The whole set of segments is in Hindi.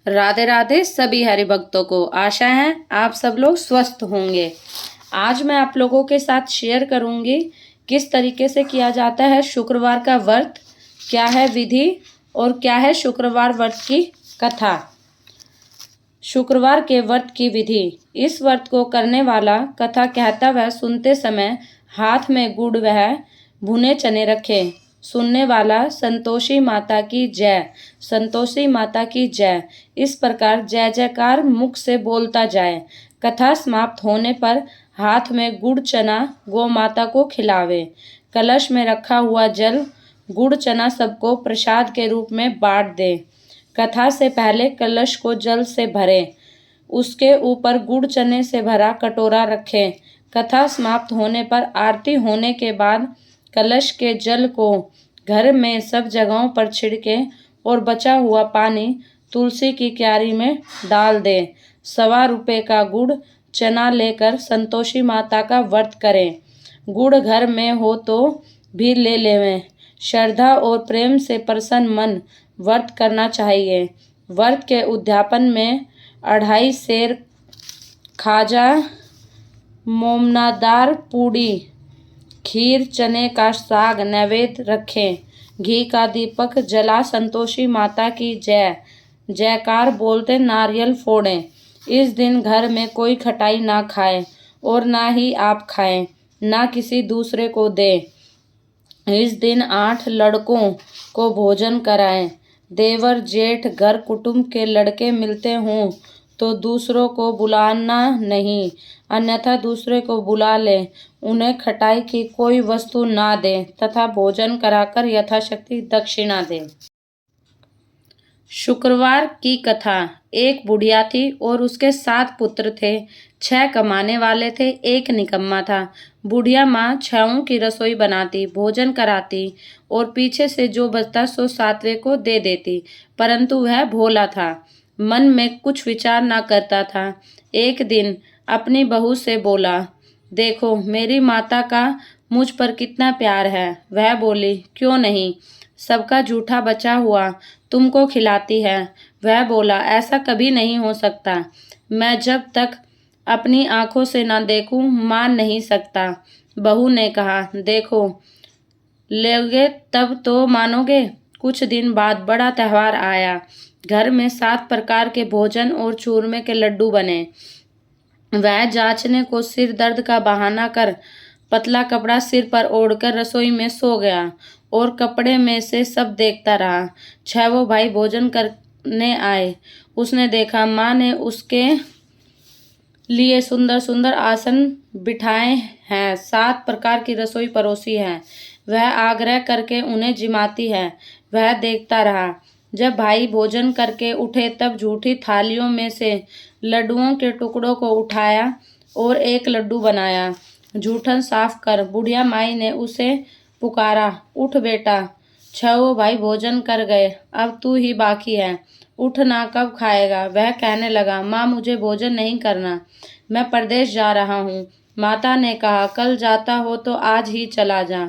राधे राधे सभी हरि भक्तों को। आशा है आप सब लोग स्वस्थ होंगे। आज मैं आप लोगों के साथ शेयर करूंगी किस तरीके से किया जाता है शुक्रवार का व्रत, क्या है विधि और क्या है शुक्रवार व्रत की कथा। शुक्रवार के व्रत की विधि। इस व्रत को करने वाला कथा कहता वह सुनते समय हाथ में गुड़ वह भुने चने रखे। सुनने वाला संतोषी माता की जय, संतोषी माता की जय। इस प्रकार जय जयकार मुख से बोलता जाए। कथा समाप्त होने पर हाथ में गुड़ चना गौ माता को खिलावे। कलश में रखा हुआ जल गुड़ चना सबको प्रसाद के रूप में बांट दे। कथा से पहले कलश को जल से भरे, उसके ऊपर गुड़ चने से भरा कटोरा रखें। कथा समाप्त होने पर आरती होने के बाद कलश के जल को घर में सब जगहों पर छिड़के और बचा हुआ पानी तुलसी की क्यारी में डाल दे। 1.25 रुपये का गुड़ चना लेकर संतोषी माता का व्रत करें। गुड़ घर में हो तो भी ले लेवें। श्रद्धा और प्रेम से प्रसन्न मन व्रत करना चाहिए। व्रत के उद्यापन में 2.5 सेर खाजा, मोमनादार पूड़ी, खीर, चने का साग नैवेद्य रखें। घी का दीपक जला संतोषी माता की जय जयकार बोलते नारियल फोड़ें। इस दिन घर में कोई खटाई ना खाए और ना ही आप खाएं, ना किसी दूसरे को दे। इस दिन 8 लड़कों को भोजन कराएं। देवर जेठ घर कुटुंब के लड़के मिलते हों तो दूसरों को बुलाना नहीं, अन्यथा दूसरे को बुला ले। उन्हें खटाई की कोई वस्तु ना दें तथा भोजन कराकर यथाशक्ति दक्षिणा दें। शुक्रवार की कथा। एक बुढ़िया थी और उसके 7 पुत्र थे। 6 कमाने वाले थे, एक निकम्मा था। बुढ़िया माँ 6 की रसोई बनाती, भोजन कराती और पीछे से जो बचता सो 7वें को दे देती, परंतु वह भोला था, मन में कुछ विचार ना करता था। एक दिन अपनी बहू से बोला, देखो मेरी माता का मुझ पर कितना प्यार है। वह बोली, क्यों नहीं, सबका जूठा बचा हुआ तुमको खिलाती है। वह बोला, ऐसा कभी नहीं हो सकता, मैं जब तक अपनी आंखों से ना देखूं मान नहीं सकता। बहू ने कहा, देखो लोगे तब तो मानोगे। कुछ दिन बाद बड़ा त्योहार आया। घर में 7 प्रकार के भोजन और चूरमे के लड्डू बने। वह जांचने को सिर दर्द का बहाना कर पतला कपड़ा सिर पर ओढ़कर रसोई में सो गया और कपड़े में से सब देखता रहा। 6 भाई भोजन करने आए। उसने देखा माँ ने उसके लिए सुंदर सुंदर आसन बिठाए हैं, 7 प्रकार की रसोई परोसी है। वह आग्रह करके उन्हें जिमाती है। वह देखता रहा। जब भाई भोजन करके उठे तब झूठी थालियों में से लड्डुओं के टुकड़ों को उठाया और एक लड्डू बनाया। जूठन साफ कर। बुढ़िया माई ने उसे पुकारा, उठ बेटा, 6 भाई भोजन कर गए, अब तू ही बाकी है, उठ ना, कब खाएगा। वह कहने लगा, माँ मुझे भोजन नहीं करना, मैं परदेश जा रहा हूँ। माता ने कहा, कल जाता हो तो आज ही चला जा।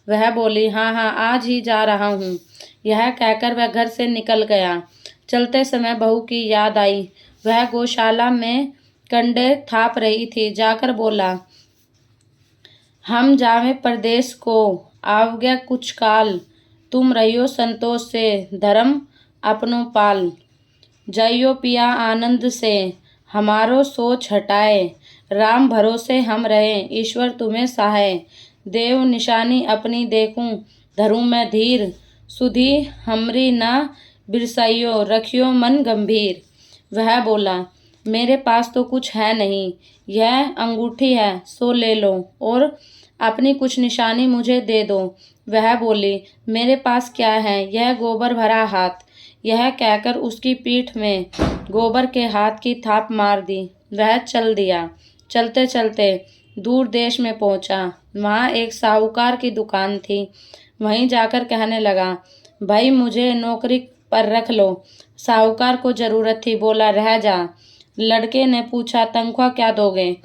वह बोली, हाँ हाँ आज ही जा रहा हूँ। यह कहकर वह घर से निकल गया। चलते समय बहू की याद आई। वह गौशाला में कंडे थाप रही थी। जाकर बोला, हम जावे परदेश को, आवगे कुछ काल, तुम रहियो संतोष से, धर्म अपनो पाल। जाइयो पिया आनंद से, हमारो सोच हटाए, राम भरोसे हम रहें, ईश्वर तुम्हें सहाय। देव निशानी अपनी देखूं, धरूं मैं धीर, सुधी हमरी ना बिरसाइयो, रखियो मन गंभीर। वह बोला, मेरे पास तो कुछ है नहीं, यह अंगूठी है सो ले लो और अपनी कुछ निशानी मुझे दे दो। वह बोली, मेरे पास क्या है, यह गोबर भरा हाथ। यह कहकर उसकी पीठ में गोबर के हाथ की थाप मार दी। वह चल दिया। चलते चलते दूर देश में पहुंचा। वहाँ एक साहूकार की दुकान थी। वहीं जाकर कहने लगा, भाई मुझे नौकरी पर रख लो। साहूकार को जरूरत थी, बोला रह जा। लड़के ने पूछा, तनख्वाह क्या दोगे।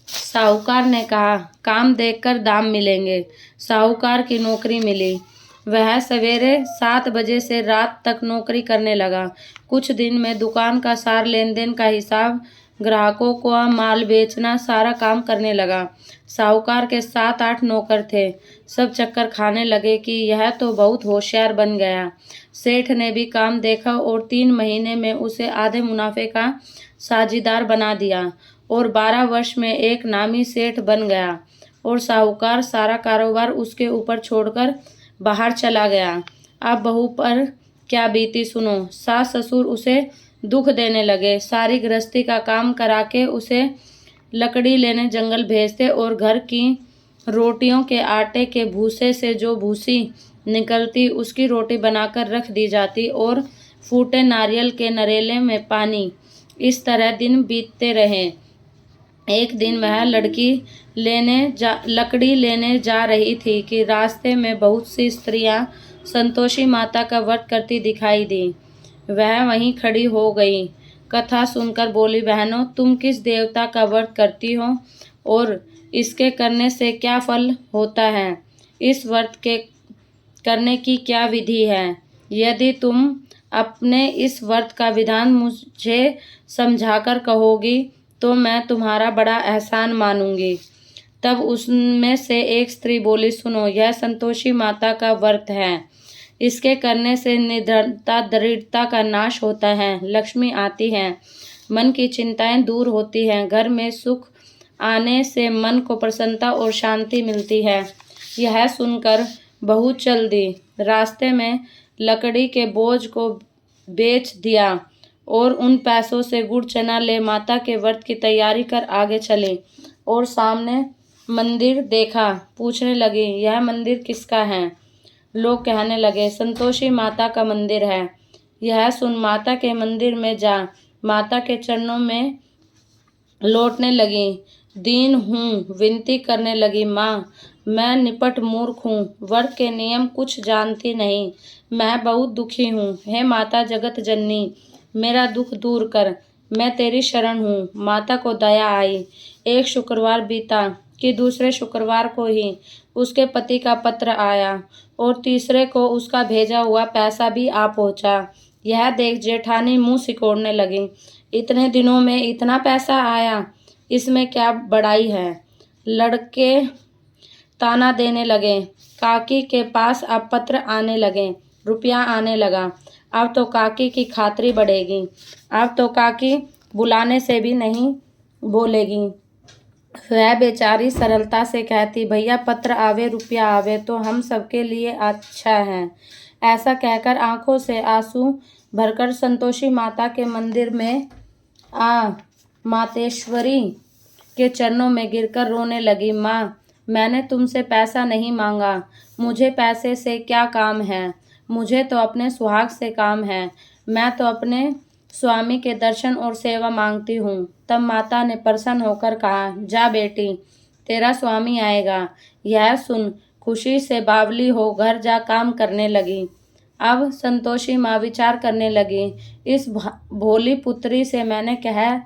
साहूकार ने कहा, काम देखकर दाम मिलेंगे। साहूकार की नौकरी मिली। वह सवेरे 7 बजे से रात तक नौकरी करने लगा। कुछ दिन में दुकान का सार लेन देन का हिसाब, ग्राहकों को माल बेचना, सारा काम करने लगा। साहूकार के 7-8 नौकर थे। सब चक्कर खाने लगे कि यह तो बहुत होशियार बन गया। सेठ ने भी काम देखा और 3 महीने में उसे आधे मुनाफे का साझीदार बना दिया और 12 वर्ष में एक नामी सेठ बन गया। और साहूकार सारा कारोबार उसके ऊपर छोड़कर बाहर चला गया। अब बहू पर क्या बीती सुनो। सास ससुर उसे दुख देने लगे। सारी गृहस्थी का काम करा के उसे लकड़ी लेने जंगल भेजते और घर की रोटियों के आटे के भूसे से जो भूसी निकलती उसकी रोटी बनाकर रख दी जाती और फूटे नारियल के नरेले में पानी। इस तरह दिन बीतते रहे। एक दिन वह लकड़ी लेने जा रही थी कि रास्ते में बहुत सी स्त्रियां संतोषी माता का व्रत करती दिखाई दी। वह वहीं खड़ी हो गई। कथा सुनकर बोली, बहनों, तुम किस देवता का व्रत करती हो और इसके करने से क्या फल होता है? इस व्रत के करने की क्या विधि है? यदि तुम अपने इस व्रत का विधान मुझे समझाकर कहोगी तो मैं तुम्हारा बड़ा एहसान मानूंगी। तब उसमें से एक स्त्री बोली, सुनो, यह संतोषी माता का व्रत है। इसके करने से निधनता, दरिद्रता का नाश होता है, लक्ष्मी आती है, मन की चिंताएं दूर होती हैं, घर में सुख आने से मन को प्रसन्नता और शांति मिलती है। यह सुनकर बहू चल दी। रास्ते में लकड़ी के बोझ को बेच दिया और उन पैसों से गुड़ चना ले माता के व्रत की तैयारी कर आगे चली और सामने मंदिर देखा। पूछने लगी, यह मंदिर किसका है? लोग कहने लगे, संतोषी माता का मंदिर है। यह सुन माता के मंदिर में जा माता के चरणों में लौटने लगी। दीन हूँ, विनती करने लगी, माँ, मैं निपट मूर्ख हूँ, व्रत के नियम कुछ जानती नहीं, मैं बहुत दुखी हूँ। हे माता जगत जननी, मेरा दुख दूर कर, मैं तेरी शरण हूँ। माता को दया आई। एक शुक्रवार बीता कि दूसरे शुक्रवार को ही उसके पति का पत्र आया और तीसरे को उसका भेजा हुआ पैसा भी आ पहुंचा। यह देख जेठानी मुंह सिकोड़ने लगी। इतने दिनों में इतना पैसा आया, इसमें क्या बड़ाई है? लड़के ताना देने लगे। काकी के पास अब पत्र आने लगे, रुपया आने लगा। अब तो काकी की खातरी बढ़ेगी। अब तो काकी बुलाने से भी नहीं बोलेगी। वह बेचारी सरलता से कहती, भैया पत्र आवे, रुपया आवे तो हम सबके लिए अच्छा है। ऐसा कहकर आंखों से आंसू भरकर संतोषी माता के मंदिर में मातेश्वरी के चरणों में गिरकर रोने लगी। माँ, मैंने तुमसे पैसा नहीं मांगा, मुझे पैसे से क्या काम है? मुझे तो अपने सुहाग से काम है। मैं तो अपने स्वामी के दर्शन और सेवा मांगती हूँ। तब माता ने प्रसन्न होकर कहा, जा बेटी, तेरा स्वामी आएगा। यह सुन खुशी से बावली हो घर जा काम करने लगी। अब संतोषी माँ विचार करने लगी, इस भोली पुत्री से मैंने कह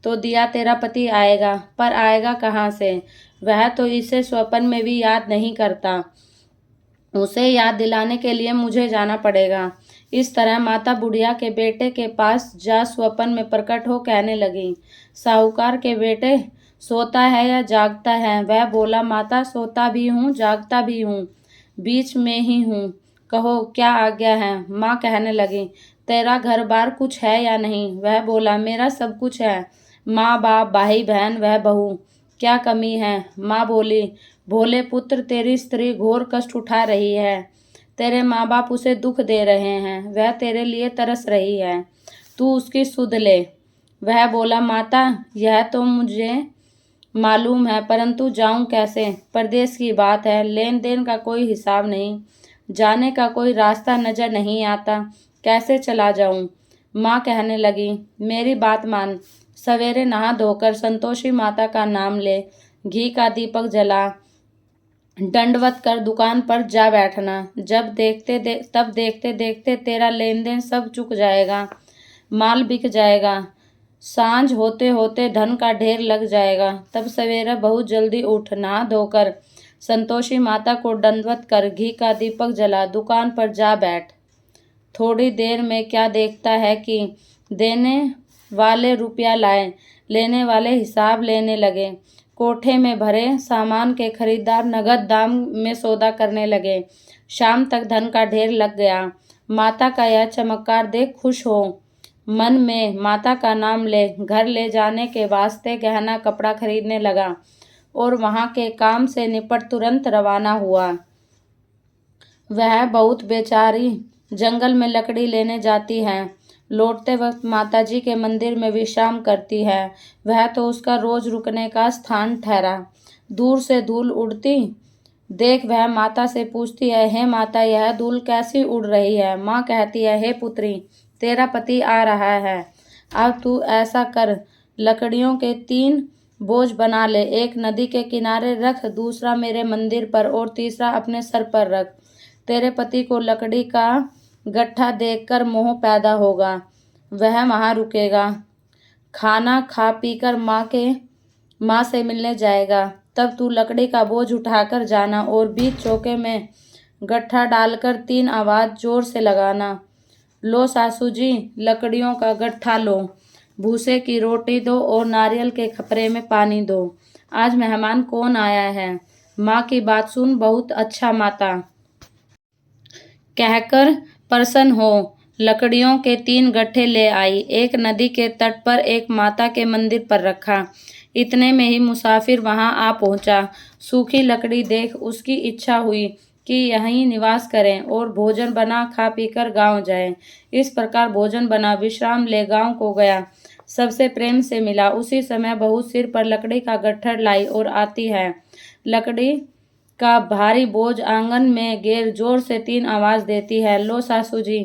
तो दिया तेरा पति आएगा, पर आएगा कहाँ से? वह तो इसे स्वप्न में भी याद नहीं करता। उसे याद दिलाने के लिए मुझे जाना पड़ेगा। इस तरह माता बुढ़िया के बेटे के पास जा स्वप्न में प्रकट हो कहने लगी, साहूकार के बेटे, सोता है या जागता है? वह बोला, माता सोता भी हूँ, जागता भी हूँ, बीच में ही हूँ, कहो क्या आज्ञा है? माँ कहने लगी, तेरा घर बार कुछ है या नहीं? वह बोला, मेरा सब कुछ है, माँ बाप, भाई बहन, वह बहू, क्या कमी है? माँ बोली, भोले पुत्र, तेरी स्त्री घोर कष्ट उठा रही है, तेरे माँ बाप उसे दुख दे रहे हैं, वह तेरे लिए तरस रही है, तू उसकी सुध ले। वह बोला, माता, यह तो मुझे मालूम है, परंतु जाऊं कैसे? परदेश की बात है, लेन देन का कोई हिसाब नहीं, जाने का कोई रास्ता नजर नहीं आता, कैसे चला जाऊं? माँ कहने लगी, मेरी बात मान, सवेरे नहा धोकर संतोषी माता का नाम ले, घी का दीपक जला, दंडवत कर दुकान पर जा बैठना। तब देखते देखते तेरा लेन देन सब चुक जाएगा, माल बिक जाएगा, सांझ होते होते धन का ढेर लग जाएगा। तब सवेरे बहुत जल्दी उठ, नहा धोकर संतोषी माता को दंडवत कर घी का दीपक जला दुकान पर जा बैठ। थोड़ी देर में क्या देखता है कि देने वाले रुपया लाए, लेने वाले हिसाब लेने लगे। कोठे में भरे सामान के खरीदार नगद दाम में सौदा करने लगे। शाम तक धन का ढेर लग गया। माता का यह चमत्कार देख खुश हो मन में माता का नाम ले घर ले जाने के वास्ते गहना कपड़ा खरीदने लगा और वहां के काम से निपट तुरंत रवाना हुआ। वह बहुत बेचारी जंगल में लकड़ी लेने जाती है। लौटते वक्त माताजी के मंदिर में विश्राम करती है। वह तो उसका रोज रुकने का स्थान ठहरा। दूर से धूल उड़ती देख वह माता से पूछती है, हे माता, यह धूल कैसी उड़ रही है? माँ कहती है, हे पुत्री, तेरा पति आ रहा है। अब तू ऐसा कर, लकड़ियों के 3 बोझ बना ले। एक नदी के किनारे रख, दूसरा मेरे मंदिर पर और तीसरा अपने सर पर रख। तेरे पति को लकड़ी का गट्ठा देखकर मोह पैदा होगा। वह वहां रुकेगा, खाना खा पीकर माँ से मिलने जाएगा। तब तू लकड़ी का बोझ उठाकर जाना और बीच चौके में गट्ठा डालकर 3 आवाज जोर से लगाना। लो सासू जी, लकड़ियों का गट्ठा लो, भूसे की रोटी दो और नारियल के खपरे में पानी दो। आज मेहमान कौन आया है? माँ की बात सुन, बहुत अच्छा माता, कहकर प्रसन्न हो लकड़ियों के 3 गट्ठे ले आई। एक नदी के तट पर, एक माता के मंदिर पर रखा। इतने में ही मुसाफिर वहां आ पहुंचा। सूखी लकड़ी देख उसकी इच्छा हुई कि यहीं निवास करें और भोजन बना खा पीकर गांव जाए। इस प्रकार भोजन बना विश्राम ले गांव को गया। सबसे प्रेम से मिला। उसी समय बहू सिर पर लकड़ी का गट्ठर लाई और आती है। लकड़ी का भारी बोझ आंगन में गिर जोर से 3 आवाज देती है। लो सासू जी,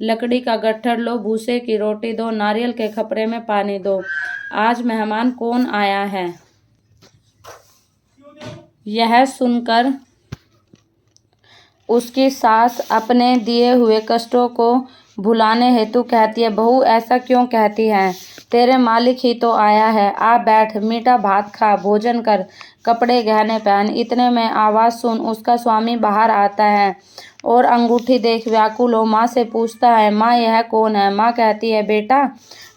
लकड़ी का गट्ठर लो, भूसे की रोटी दो, नारियल के खपरे में पानी दो। आज मेहमान कौन आया है? यह सुनकर उसकी सास अपने दिए हुए कष्टों को भुलाने हेतु कहती है, बहू ऐसा क्यों कहती है? तेरे मालिक ही तो आया है। आ बैठ, मीठा भात खा, भोजन कर, कपड़े गहने पहन। इतने में आवाज सुन उसका स्वामी बाहर आता है और अंगूठी देख व्याकुल हो माँ से पूछता है, माँ यह कौन है? माँ कहती है, बेटा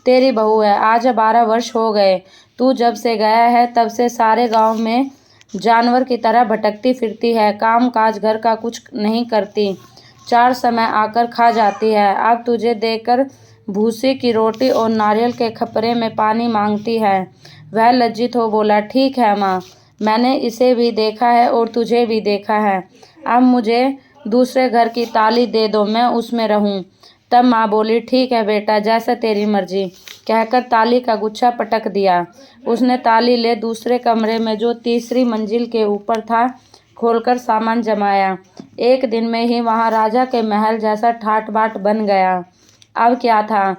तेरी बहू है। आज 12 वर्ष हो गए। तू जब से गया है तब से सारे गांव में जानवर की तरह भटकती फिरती है। काम काज घर का कुछ नहीं करती, 4 समय आकर खा जाती है। अब तुझे देखकर भूसे की रोटी और नारियल के खपरे में पानी मांगती है। वह लज्जित हो बोला, ठीक है माँ, मैंने इसे भी देखा है और तुझे भी देखा है। अब मुझे दूसरे घर की ताली दे दो, मैं उसमें रहूं। तब माँ बोली, ठीक है बेटा, जैसा तेरी मर्जी, कहकर ताली का गुच्छा पटक दिया। उसने ताली ले दूसरे कमरे में जो तीसरी मंजिल के ऊपर था खोलकर सामान जमाया। एक दिन में ही वहां राजा के महल जैसा ठाट बाट बन गया। अब क्या था,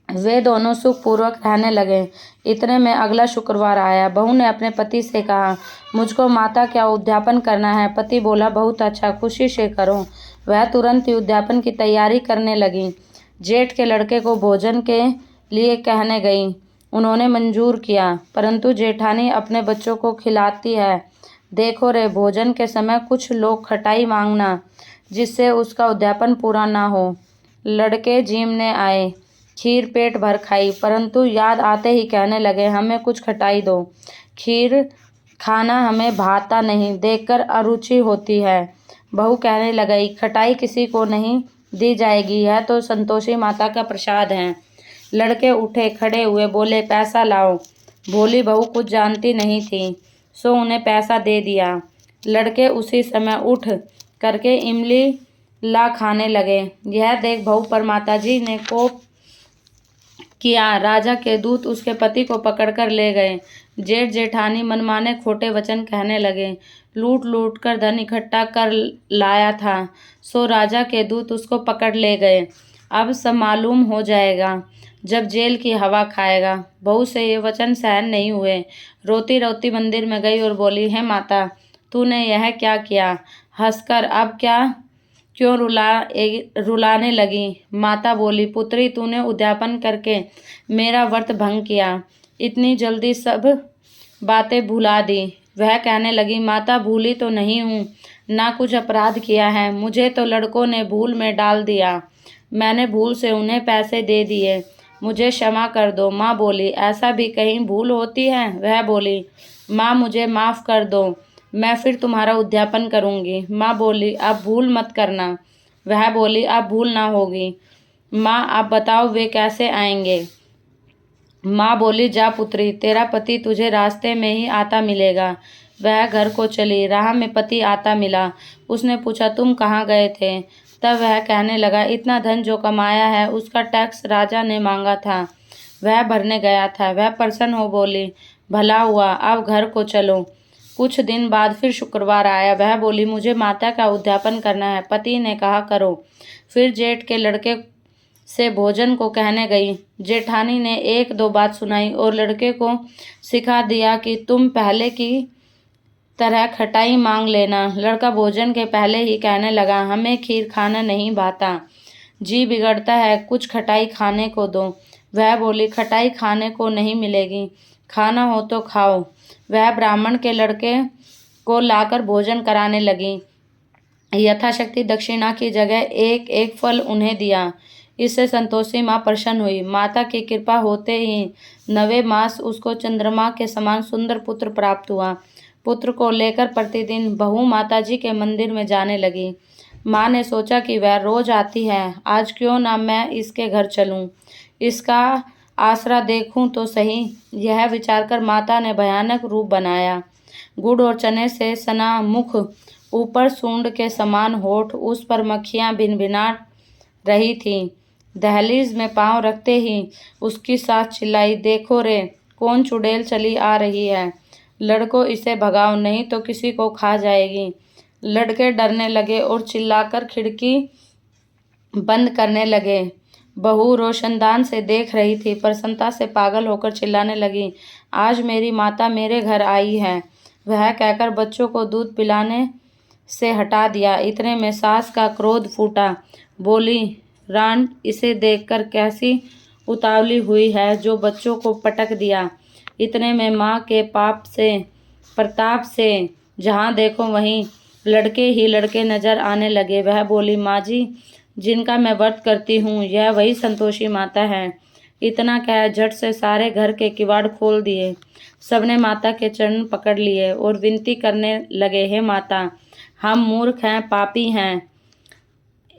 वे दोनों सुखपूर्वक रहने लगे। इतने में अगला शुक्रवार आया। बहू ने अपने पति से कहा, मुझको माता क्या उद्यापन करना है। पति बोला, बहुत अच्छा, खुशी से करो। वह तुरंत ही उद्यापन की तैयारी करने लगी। जेठ के लड़के को भोजन के लिए कहने गई। उन्होंने मंजूर किया, परंतु जेठानी अपने बच्चों को खिलाती है। देखो रे, भोजन के समय कुछ लोग खटाई मांगना, जिससे उसका उद्यापन पूरा ना हो। लड़के जीमने आए, खीर पेट भर खाई, परंतु याद आते ही कहने लगे, हमें कुछ खटाई दो। खीर खाना हमें भाता नहीं, देखकर अरुचि होती है। बहू कहने लगी, खटाई किसी को नहीं दी जाएगी, यह तो संतोषी माता का प्रसाद है। लड़के उठे, खड़े हुए, बोले, पैसा लाओ। भोली बहू कुछ जानती नहीं थी, सो उन्हें पैसा दे दिया। लड़के उसी समय उठ करके इमली ला खाने लगे। यह देख बहू पर माताजी ने कोप किया। राजा के दूत उसके पति को पकड़कर ले गए। जेठ जेठानी मनमाने खोटे वचन कहने लगे। लूट लूट कर धन इकट्ठा कर लाया था, सो राजा के दूत उसको पकड़ ले गए। अब सब मालूम हो जाएगा जब जेल की हवा खाएगा। बहू से ये वचन सहन नहीं हुए। रोती रोती मंदिर में गई और बोली, हे माता, तूने यह क्या किया? हंसकर, अब क्या क्यों रुलाने लगी? माता बोली, पुत्री, तूने उद्यापन करके मेरा व्रत भंग किया, इतनी जल्दी सब बातें भुला दी। वह कहने लगी, माता भूली तो नहीं हूँ, ना कुछ अपराध किया है, मुझे तो लड़कों ने भूल में डाल दिया, मैंने भूल से उन्हें पैसे दे दिए, मुझे क्षमा कर दो। माँ बोली, ऐसा भी कहीं भूल होती है? वह बोली, माँ मुझे माफ़ कर दो, मैं फिर तुम्हारा उद्यापन करूँगी। माँ बोली, अब भूल मत करना। वह बोली, अब भूल ना होगी। माँ आप बताओ वे कैसे आएंगे? माँ बोली, जा पुत्री, तेरा पति तुझे रास्ते में ही आता मिलेगा। वह घर को चली। राह में पति आता मिला। उसने पूछा, तुम कहाँ गए थे? तब वह कहने लगा, इतना धन जो कमाया है उसका टैक्स राजा ने मांगा था, वह भरने गया था। वह प्रसन्न हो बोली, भला हुआ, अब घर को चलो। कुछ दिन बाद फिर शुक्रवार आया। वह बोली, मुझे माता का उद्यापन करना है। पति ने कहा, करो। फिर जेठ के लड़के से भोजन को कहने गई। जेठानी ने एक दो बात सुनाई और लड़के को सिखा दिया कि तुम पहले की तरह खटाई मांग लेना। लड़का भोजन के पहले ही कहने लगा, हमें खीर खाना नहीं भाता, जी बिगड़ता है, कुछ खटाई खाने को दो। वह बोली, खटाई खाने को नहीं मिलेगी, खाना हो तो खाओ। वह ब्राह्मण के लड़के को लाकर भोजन कराने लगी। यथाशक्ति दक्षिणा की जगह एक एक फल उन्हें दिया। इससे संतोषी माँ प्रसन्न हुई। माता की कृपा होते ही 9वें मास उसको चंद्रमा के समान सुंदर पुत्र प्राप्त हुआ। पुत्र को लेकर प्रतिदिन बहू माताजी के मंदिर में जाने लगी। माँ ने सोचा कि वह रोज आती है, आज क्यों ना मैं इसके घर चलूं, इसका आसरा देखूं तो सही। यह विचार कर माता ने भयानक रूप बनाया। गुड़ और चने से सना मुख, ऊपर सूंड के समान होठ, उस पर मक्खियां भिनभिना रही थीं। दहलीज में पांव रखते ही उसकी सास चिल्लाई, देखो रे, कौन चुड़ैल चली आ रही है, लड़को इसे भगाओ नहीं तो किसी को खा जाएगी। लड़के डरने लगे और चिल्लाकर खिड़की बंद करने लगे। बहू रोशनदान से देख रही थी, प्रसन्नता से पागल होकर चिल्लाने लगी, आज मेरी माता मेरे घर आई है। वह कहकर बच्चों को दूध पिलाने से हटा दिया। इतने में सास का क्रोध फूटा। बोली, रान, इसे देखकर कैसी उतावली हुई है जो बच्चों को पटक दिया। इतने में माँ के पाप से प्रताप से जहाँ देखो वहीं लड़के ही लड़के नजर आने लगे। वह बोली, माँ जी, जिनका मैं व्रत करती हूँ यह वही संतोषी माता है। इतना कह झट से सारे घर के किवाड़ खोल दिए। सबने माता के चरण पकड़ लिए और विनती करने लगे, हे माता, हम मूर्ख हैं, पापी हैं,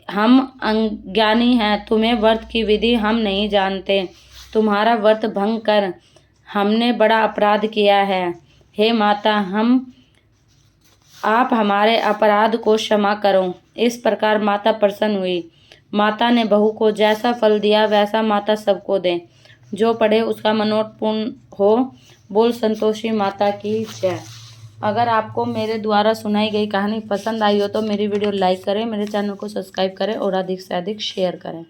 हम अज्ञानी हैं, तुम्हें व्रत की विधि हम नहीं जानते, तुम्हारा व्रत भंग कर हमने बड़ा अपराध किया है। हे माता, आप हमारे अपराध को क्षमा करो। इस प्रकार माता प्रसन्न हुई। माता ने बहू को जैसा फल दिया वैसा माता सबको दे, जो पढ़े उसका मनोरथ पूर्ण हो। बोल संतोषी माता की जय। अगर आपको मेरे द्वारा सुनाई गई कहानी पसंद आई हो तो मेरी वीडियो लाइक करें, मेरे चैनल को सब्सक्राइब करें और अधिक से अधिक शेयर करें।